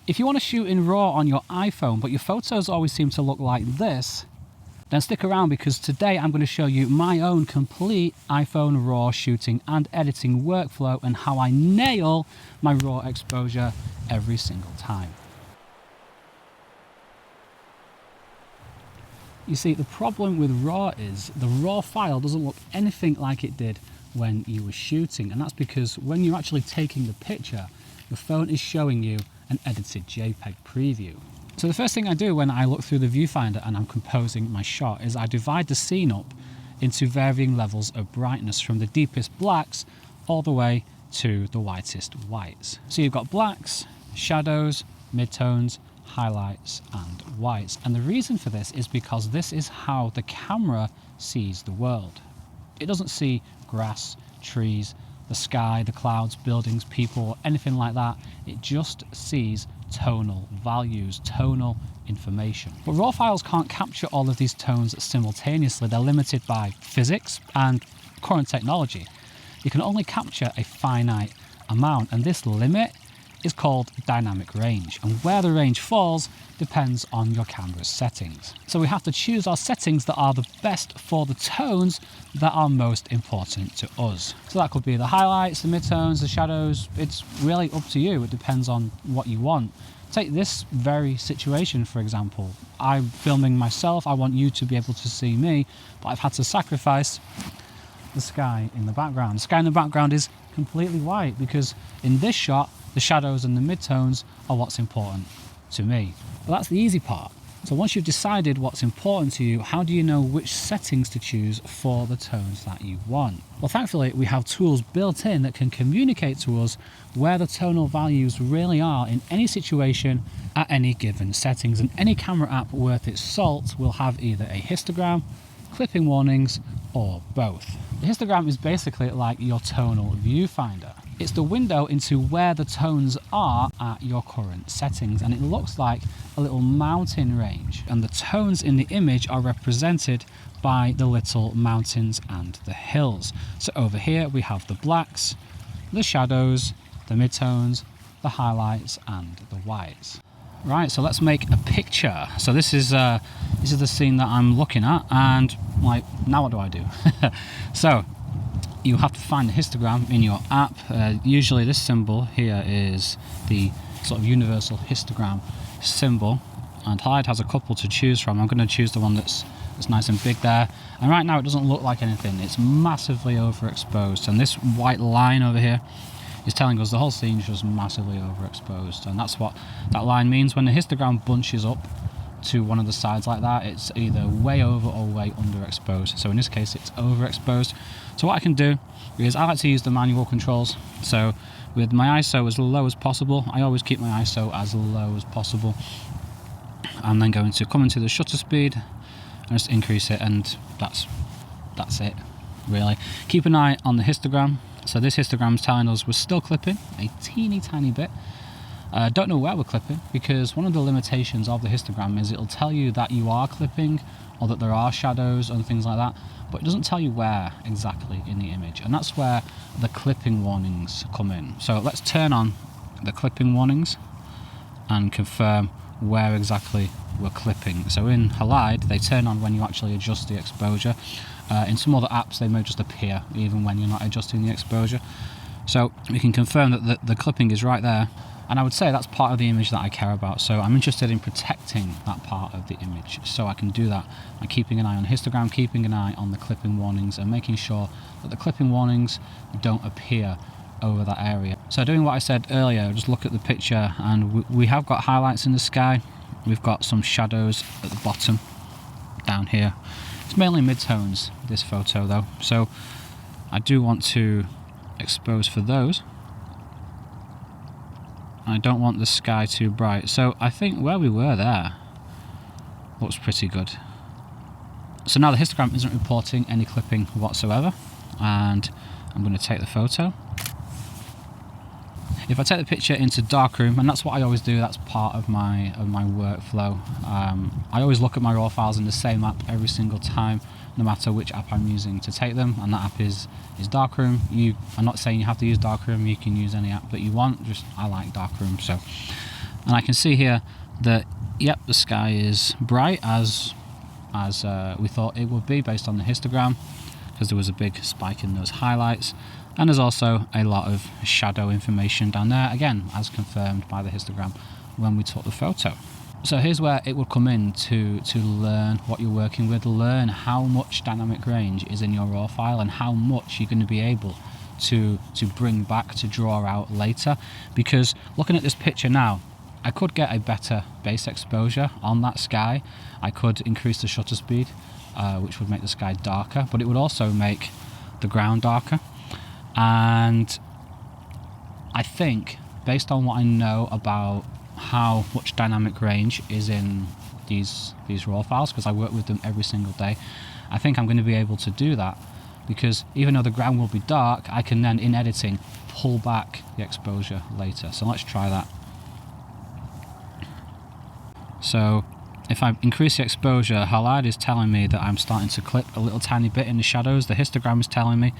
If you want to shoot in RAW on your iPhone, but your photos always seem to look like this, then stick around, because today I'm going to show you my own complete iPhone RAW shooting and editing workflow and how I nail my RAW exposure every single time. You see, the problem with RAW is the RAW file doesn't look anything like it did when you were shooting, and that's because when you're actually taking the picture, your phone is showing you an edited JPEG preview. So the first thing I do when I look through the viewfinder and I'm composing my shot is I divide the scene up into varying levels of brightness, from the deepest blacks all the way to the whitest whites. So you've got blacks, shadows, midtones, highlights and whites. And the reason for this is because this is how the camera sees the world. It doesn't see grass, trees, the sky, the clouds, buildings, people, anything like that. It just sees tonal values, tonal information. But RAW files can't capture all of these tones simultaneously. They're limited by physics and current technology. You can only capture a finite amount, and this limit is called dynamic range, and where the range falls depends on your camera's settings. So we have to choose our settings that are the best for the tones that are most important to us. So that could be the highlights, the midtones, the shadows. It's really up to you. It depends on what you want. Take this very situation, for example. I'm filming myself. I want you to be able to see me, but I've had to sacrifice the sky in the background. The sky in the background is completely white because in this shot, the shadows and the midtones are what's important to me. But that's the easy part. So once you've decided what's important to you, how do you know which settings to choose for the tones that you want? Well, thankfully, we have tools built in that can communicate to us where the tonal values really are in any situation at any given settings. And any camera app worth its salt will have either a histogram, clipping warnings, or both. The histogram is basically like your tonal viewfinder. It's the window into where the tones are at your current settings, and it looks like a little mountain range, and the tones in the image are represented by the little mountains and the hills. So over here we have the blacks, the shadows, the midtones, the highlights and the whites. Right, so let's make a picture. So this is the scene that I'm looking at, and like, now what do I do? So you have to find the histogram in your app. Usually this symbol here is the sort of universal histogram symbol, and Hyde has a couple to choose from. I'm going to choose the one that's nice and big there, and right now it doesn't look like anything. It's massively overexposed, and this white line over here is telling us the whole scene is just massively overexposed, and that's what that line means. When the histogram bunches up to one of the sides like that, it's either way over or way underexposed. So in this case it's overexposed. So what I can do is I like to use the manual controls. So with my ISO as low as possible, I always keep my ISO as low as possible. I'm then going to come into the shutter speed and just increase it, and that's it really. Keep an eye on the histogram. So this histogram is telling us we're still clipping a teeny tiny bit. Don't know where we're clipping, because one of the limitations of the histogram is it'll tell you that you are clipping or that there are shadows and things like that, but it doesn't tell you where exactly in the image, and that's where the clipping warnings come in. So let's turn on the clipping warnings and confirm where exactly we're clipping. So in Halide, they turn on when you actually adjust the exposure. In some other apps, they may just appear even when you're not adjusting the exposure. So we can confirm that the clipping is right there, and I would say that's part of the image that I care about. So I'm interested in protecting that part of the image, so I can do that by keeping an eye on histogram, keeping an eye on the clipping warnings, and making sure that the clipping warnings don't appear over that area. So doing what I said earlier, just look at the picture, and we have got highlights in the sky. We've got some shadows at the bottom down here. It's mainly midtones, this photo though, so I do want to expose for those. I don't want the sky too bright, so I think where we were there looks pretty good. So now the histogram isn't reporting any clipping whatsoever, and I'm going to take the photo. If I take the picture into darkroom, and that's what I always do, that's part of my workflow. I always look at my RAW files in the same app every single time, no matter which app I'm using to take them, and that app is darkroom. I'm not saying you have to use darkroom, you can use any app that you want, just I like darkroom. So And I can see here that, yep, the sky is bright as we thought it would be based on the histogram, because there was a big spike in those highlights. And there's also a lot of shadow information down there, again, as confirmed by the histogram when we took the photo. So here's where it would come in to learn what you're working with, learn how much dynamic range is in your raw file and how much you're going to be able to bring back, to draw out later. Because looking at this picture now, I could get a better base exposure on that sky. I could increase the shutter speed, which would make the sky darker, but it would also make the ground darker. And I think, based on what I know about how much dynamic range is in these raw files, because I work with them every single day, I think I'm going to be able to do that, because even though the ground will be dark, I can then, in editing, pull back the exposure later. So let's try that. So if I increase the exposure, Halide is telling me that I'm starting to clip a little tiny bit in the shadows. The histogram is telling me,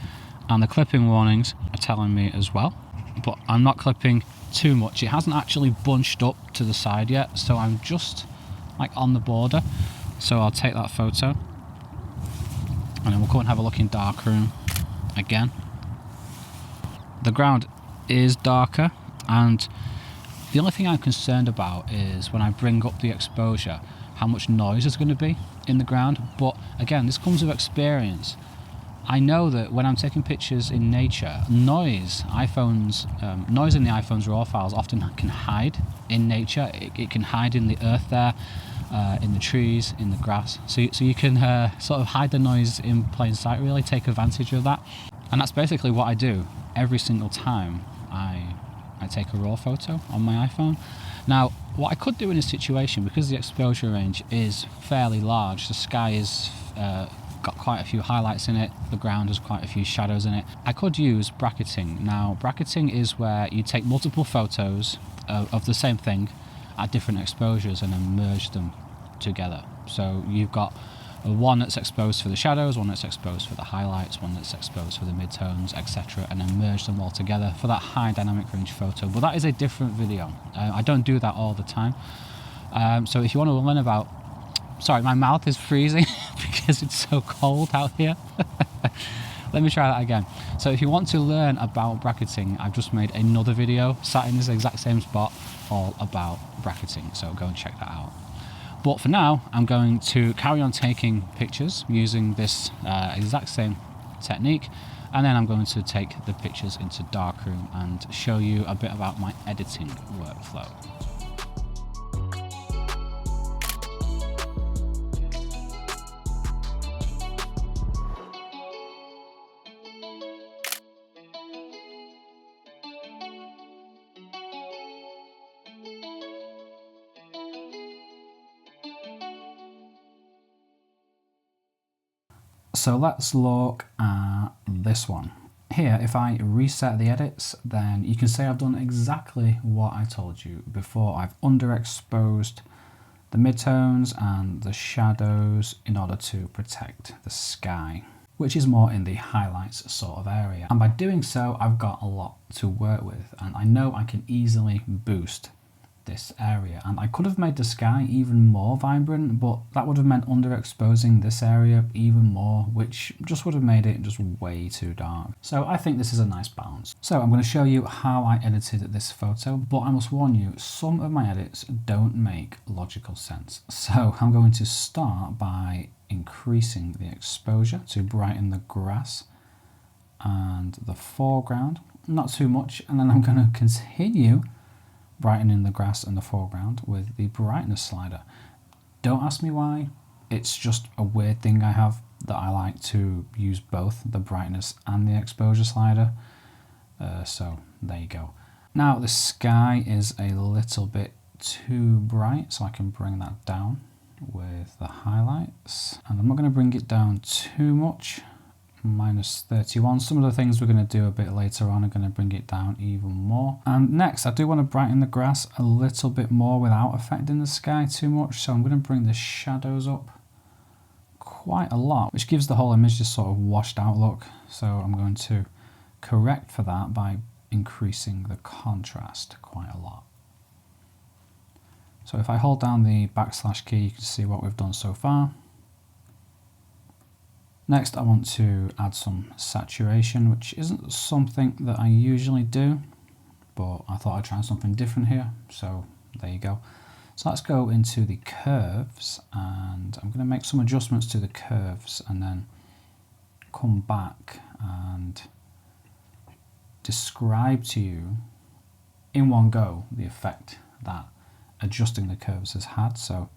and the clipping warnings are telling me as well. But I'm not clipping too much. It hasn't actually bunched up to the side yet, so I'm just like on the border. So I'll take that photo, and then we'll go and have a look in darkroom again. The ground is darker, and the only thing I'm concerned about is when I bring up the exposure, how much noise there's going to be in the ground. But again, this comes with experience. I know that when I'm taking pictures in nature, noise in the iPhone's RAW files often can hide in nature. It can hide in the earth there, in the trees, in the grass. So you can sort of hide the noise in plain sight, really take advantage of that. And that's basically what I do every single time I take a RAW photo on my iPhone. Now, what I could do in this situation, because the exposure range is fairly large, the sky is got quite a few highlights in it, the ground has quite a few shadows in it, I could use bracketing. Now, bracketing is where you take multiple photos of the same thing at different exposures and then merge them together. So you've got one that's exposed for the shadows, one that's exposed for the highlights, one that's exposed for the midtones, etc., and then merge them all together for that high dynamic range photo. But that is a different video. I don't do that all the time. So if you want to learn about... Sorry, my mouth is freezing because it's so cold out here. Let me try that again. So if you want to learn about bracketing, I've just made another video sat in this exact same spot all about bracketing, so go and check that out. But for now, I'm going to carry on taking pictures using this exact same technique, and then I'm going to take the pictures into darkroom and show you a bit about my editing workflow. So let's look at this one. Here, if I reset the edits, then you can see I've done exactly what I told you before. I've underexposed the midtones and the shadows in order to protect the sky, which is more in the highlights sort of area. And by doing so, I've got a lot to work with, and I know I can easily boost this area. And I could have made the sky even more vibrant, but that would have meant underexposing this area even more, which just would have made it just way too dark. So I think this is a nice balance. So I'm going to show you how I edited this photo, but I must warn you, some of my edits don't make logical sense. So I'm going to start by increasing the exposure to brighten the grass and the foreground, not too much, and then I'm going to continue brightening the grass and the foreground with the brightness slider. Don't ask me why, it's just a weird thing I have that I like to use both the brightness and the exposure slider. So there you go. Now the sky is a little bit too bright, so I can bring that down with the highlights, and I'm not going to bring it down too much. -31. Some of the things we're going to do a bit later on are going to bring it down even more. And next, I do want to brighten the grass a little bit more without affecting the sky too much, so I'm going to bring the shadows up quite a lot, which gives the whole image this sort of washed out look. So I'm going to correct for that by increasing the contrast quite a lot. So if I hold down the backslash key, you can see what we've done so far. Next, I want to add some saturation, which isn't something that I usually do, but I thought I'd try something different here. So there you go. So let's go into the curves, and I'm going to make some adjustments to the curves and then come back and describe to you in one go the effect that adjusting the curves has had. So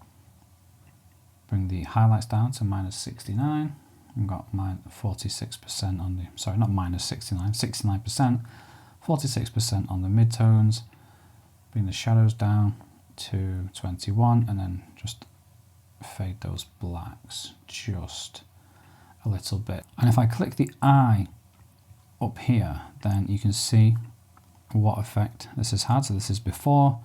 bring the highlights down to -69. We've got 46% on the, sorry, not -69, 69%, 46% on the midtones. Bring the shadows down to 21 and then just fade those blacks just a little bit. And if I click the eye up here, then you can see what effect this has had. So this is before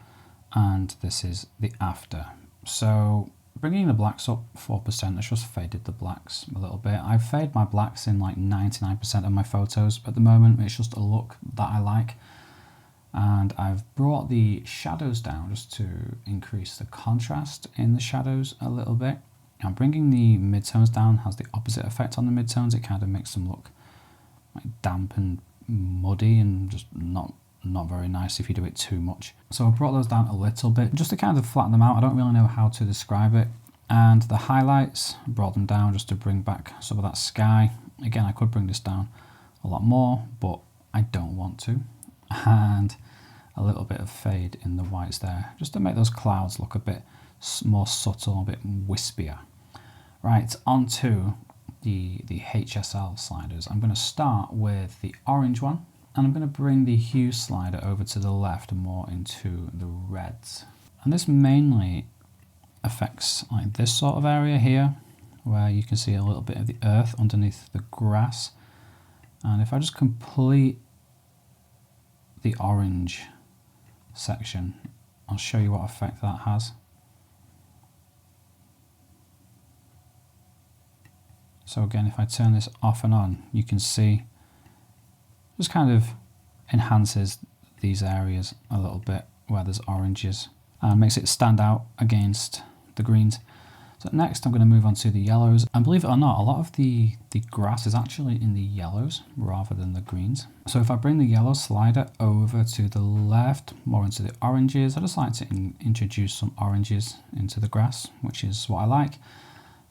and this is the after. So bringing the blacks up 4%, it's just faded the blacks a little bit. I fade my blacks in like 99% of my photos at the moment. It's just a look that I like. And I've brought the shadows down just to increase the contrast in the shadows a little bit. And bringing the midtones down has the opposite effect on the midtones. It kind of makes them look like damp and muddy and just not very nice if you do it too much. So I brought those down a little bit just to kind of flatten them out. I don't really know how to describe it. And the highlights, brought them down just to bring back some of that sky. Again, I could bring this down a lot more, but I don't want to. And a little bit of fade in the whites there, just to make those clouds look a bit more subtle, a bit wispier. Right, onto the HSL sliders. I'm going to start with the orange one, and I'm going to bring the hue slider over to the left and more into the reds. And this mainly affects like this sort of area here, where you can see a little bit of the earth underneath the grass. And if I just complete the orange section, I'll show you what effect that has. So again, if I turn this off and on, you can see just kind of enhances these areas a little bit where there's oranges and makes it stand out against the greens. So next I'm going to move on to the yellows, and believe it or not, a lot of the grass is actually in the yellows rather than the greens. So if I bring the yellow slider over to the left, more into the oranges, I just like to introduce some oranges into the grass, which is what I like.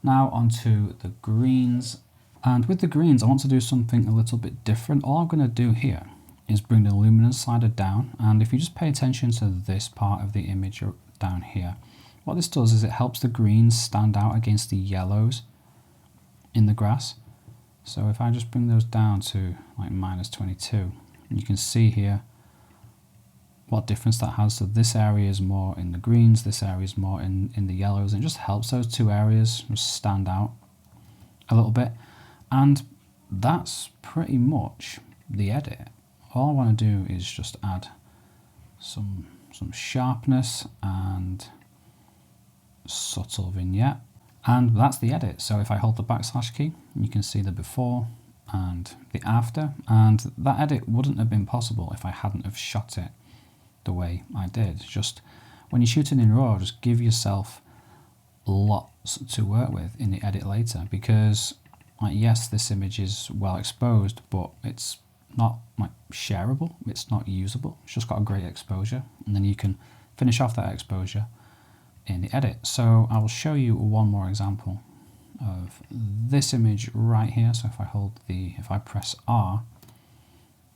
Now onto the greens, and with the greens I want to do something a little bit different. All I'm going to do here is bring the luminance slider down, and if you just pay attention to this part of the image down here, what this does is it helps the greens stand out against the yellows in the grass. So if I just bring those down to like -22, you can see here what difference that has. So this area is more in the greens, this area is more in the yellows, and it just helps those two areas just stand out a little bit. And that's pretty much the edit. All I want to do is just add some sharpness and subtle vignette, and that's the edit. So if I hold the backslash key, you can see the before and the after, and that edit wouldn't have been possible if I hadn't have shot it the way I did. Just when you're shooting in RAW, just give yourself lots to work with in the edit later, because like, yes, this image is well exposed, but it's not like shareable, it's not usable, it's just got a great exposure, and then you can finish off that exposure in the edit. So I will show you one more example of this image right here. So if I press R,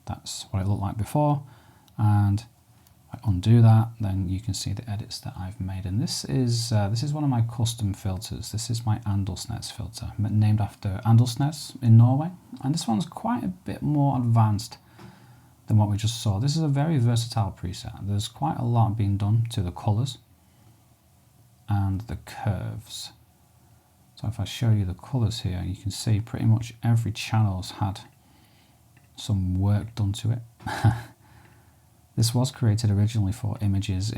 that's what it looked like before, and I undo that, then you can see the edits that I've made. And this is one of my custom filters. This is my Andelsnes filter, named after Andelsnes in Norway, and this one's quite a bit more advanced than what we just saw. This is a very versatile preset. There's quite a lot being done to the colors and the curves. So if I show you the colors here, you can see pretty much every channel's had some work done to it. This was created originally for images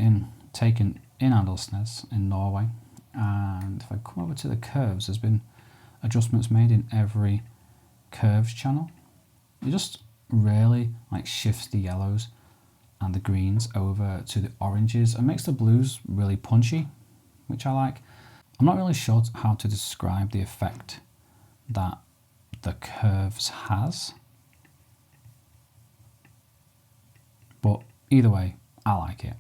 taken in Andelsnes in Norway, and if I come over to the curves, there's been adjustments made in every curves channel. It just really like shifts the yellows and the greens over to the oranges and makes the blues really punchy, which I like. I'm not really sure how to describe the effect that the curves has, but either way, I like it.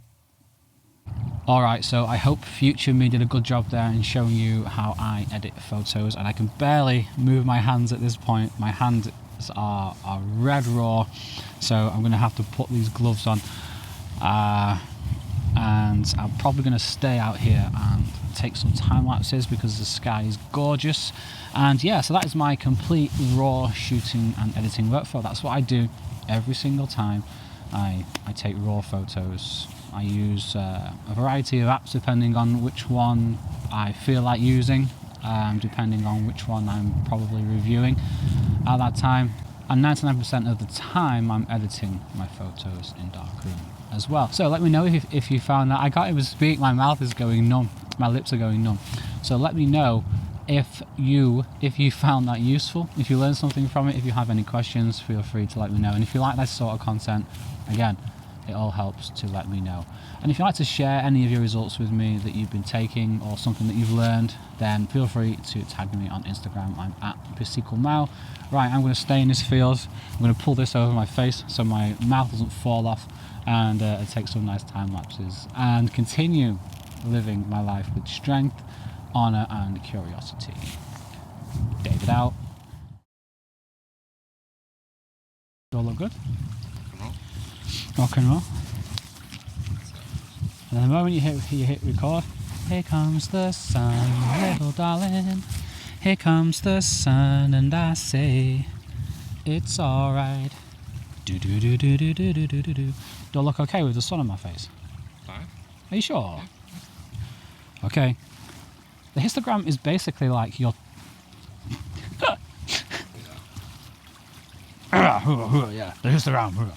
Alright, so I hope future me did a good job there in showing you how I edit photos, and I can barely move my hands at this point. My hands are red raw, so I'm going to have to put these gloves on, and I'm probably going to stay out here and take some time lapses because the sky is gorgeous. And yeah, so that is my complete raw shooting and editing workflow. That's what I do every single time I take raw photos. I use a variety of apps depending on which one I feel like using, depending on which one I'm probably reviewing at that time. And 99% of the time I'm editing my photos in Darkroom as well. So let me know if you found that. I can't even speak, my mouth is going numb, my lips are going numb. So let me know if you found that useful, if you learned something from it. If you have any questions, feel free to let me know. And if you like this sort of content, again, it all helps to let me know. And if you'd like to share any of your results with me that you've been taking or something that you've learned, then feel free to tag me on Instagram. I'm at @PsychelMao. Right, I'm going to stay in this field. I'm going to pull this over my face so my mouth doesn't fall off, and take some nice time lapses and continue living my life with strength, honor and curiosity. David out. Do I look good? Rock and roll. And the moment you hit record, here comes the sun, little darling. Here comes the sun, and I say, it's alright. Do do do do do do do do do. Do I look okay with the sun on my face? Fine. Are you sure? Yeah. Okay. The histogram is basically like your. Yeah, the histogram.